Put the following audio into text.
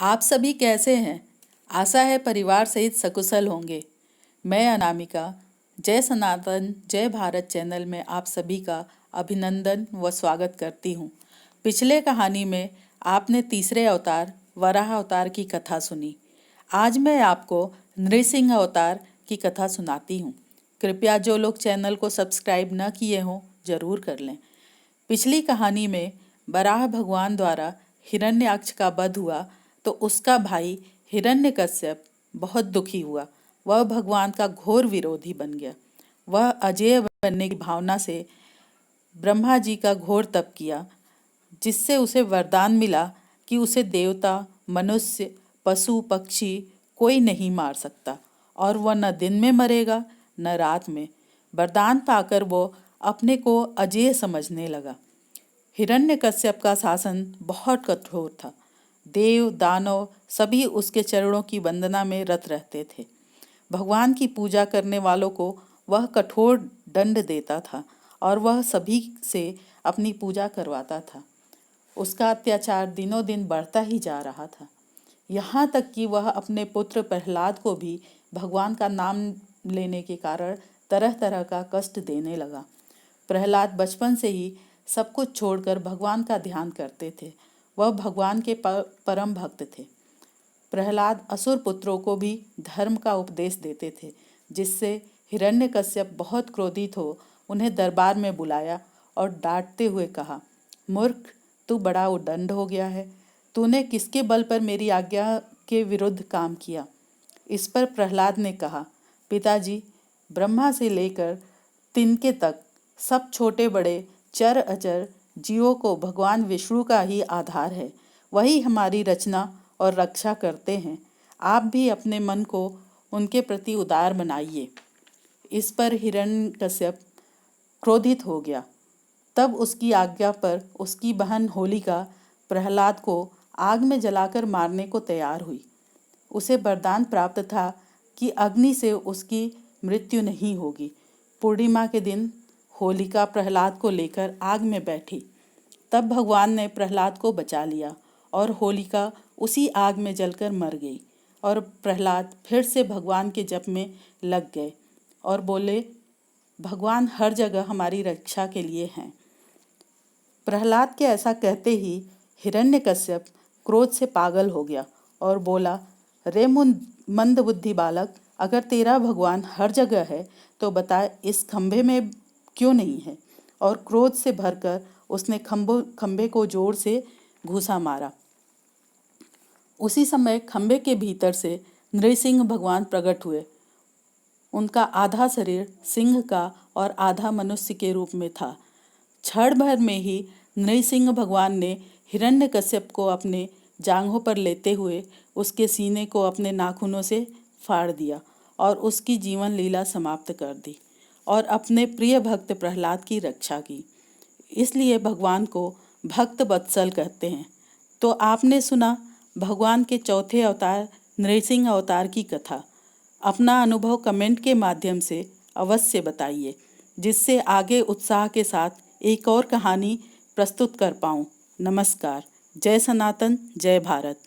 आप सभी कैसे हैं? आशा है परिवार सहित सकुशल होंगे। मैं अनामिका जय सनातन जय भारत चैनल में आप सभी का अभिनंदन व स्वागत करती हूँ। पिछले कहानी में आपने तीसरे अवतार वराह अवतार की कथा सुनी। आज मैं आपको नृसिंह अवतार की कथा सुनाती हूँ। कृपया जो लोग चैनल को सब्सक्राइब न किए हों जरूर कर लें। पिछली कहानी में वराह भगवान द्वारा हिरण्याक्ष का वध हुआ तो उसका भाई हिरण्यकश्यप बहुत दुखी हुआ। वह भगवान का घोर विरोधी बन गया। वह अजेय बनने की भावना से ब्रह्मा जी का घोर तप किया, जिससे उसे वरदान मिला कि उसे देवता, मनुष्य, पशु, पक्षी कोई नहीं मार सकता और वह न दिन में मरेगा न रात में। वरदान पाकर वो अपने को अजेय समझने लगा। हिरण्यकश्यप का शासन बहुत कठोर था। देव दानव सभी उसके चरणों की वंदना में रत रहते थे। भगवान की पूजा करने वालों को वह कठोर दंड देता था और वह सभी से अपनी पूजा करवाता था। उसका अत्याचार दिनों दिन बढ़ता ही जा रहा था, यहाँ तक कि वह अपने पुत्र प्रहलाद को भी भगवान का नाम लेने के कारण तरह तरह का कष्ट देने लगा। प्रहलाद बचपन से ही सब कुछ छोड़कर भगवान का ध्यान करते थे। वह भगवान के परम भक्त थे। प्रहलाद असुर पुत्रों को भी धर्म का उपदेश देते थे, जिससे हिरण्यकश्यप बहुत क्रोधित हो उन्हें दरबार में बुलाया और डांटते हुए कहा, मूर्ख, तू बड़ा उद्दंड हो गया है। तूने किसके बल पर मेरी आज्ञा के विरुद्ध काम किया? इस पर प्रहलाद ने कहा, पिताजी, ब्रह्मा से लेकर तिनके तक सब छोटे बड़े चर अचर जीवों को भगवान विष्णु का ही आधार है। वही हमारी रचना और रक्षा करते हैं। आप भी अपने मन को उनके प्रति उदार बनाइए। इस पर हिरण्यकश्यप क्रोधित हो गया। तब उसकी आज्ञा पर उसकी बहन होलिका प्रहलाद को आग में जलाकर मारने को तैयार हुई। उसे वरदान प्राप्त था कि अग्नि से उसकी मृत्यु नहीं होगी। पूर्णिमा के दिन होलिका प्रहलाद को लेकर आग में बैठी। तब भगवान ने प्रहलाद को बचा लिया और होलिका उसी आग में जलकर मर गई और प्रहलाद फिर से भगवान के जप में लग गए और बोले, भगवान हर जगह हमारी रक्षा के लिए हैं। प्रहलाद के ऐसा कहते ही हिरण्यकश्यप क्रोध से पागल हो गया और बोला, रे मंदबुद्धि बालक, अगर तेरा भगवान हर जगह है तो बता इस खंभे में क्यों नहीं है? और क्रोध से भरकर उसने खंभे को जोर से घूसा मारा। उसी समय खंभे के भीतर से नृसिंह भगवान प्रकट हुए। उनका आधा शरीर सिंह का और आधा मनुष्य के रूप में था। क्षण भर में ही नृसिंह भगवान ने हिरण्यकश्यप को अपने जांघों पर लेते हुए उसके सीने को अपने नाखूनों से फाड़ दिया और उसकी जीवन लीला समाप्त कर दी और अपने प्रिय भक्त प्रहलाद की रक्षा की। इसलिए भगवान को भक्त वत्सल कहते हैं। तो आपने सुना भगवान के चौथे अवतार नृसिंह अवतार की कथा। अपना अनुभव कमेंट के माध्यम से अवश्य बताइए, जिससे आगे उत्साह के साथ एक और कहानी प्रस्तुत कर पाऊँ। नमस्कार। जय सनातन जय भारत।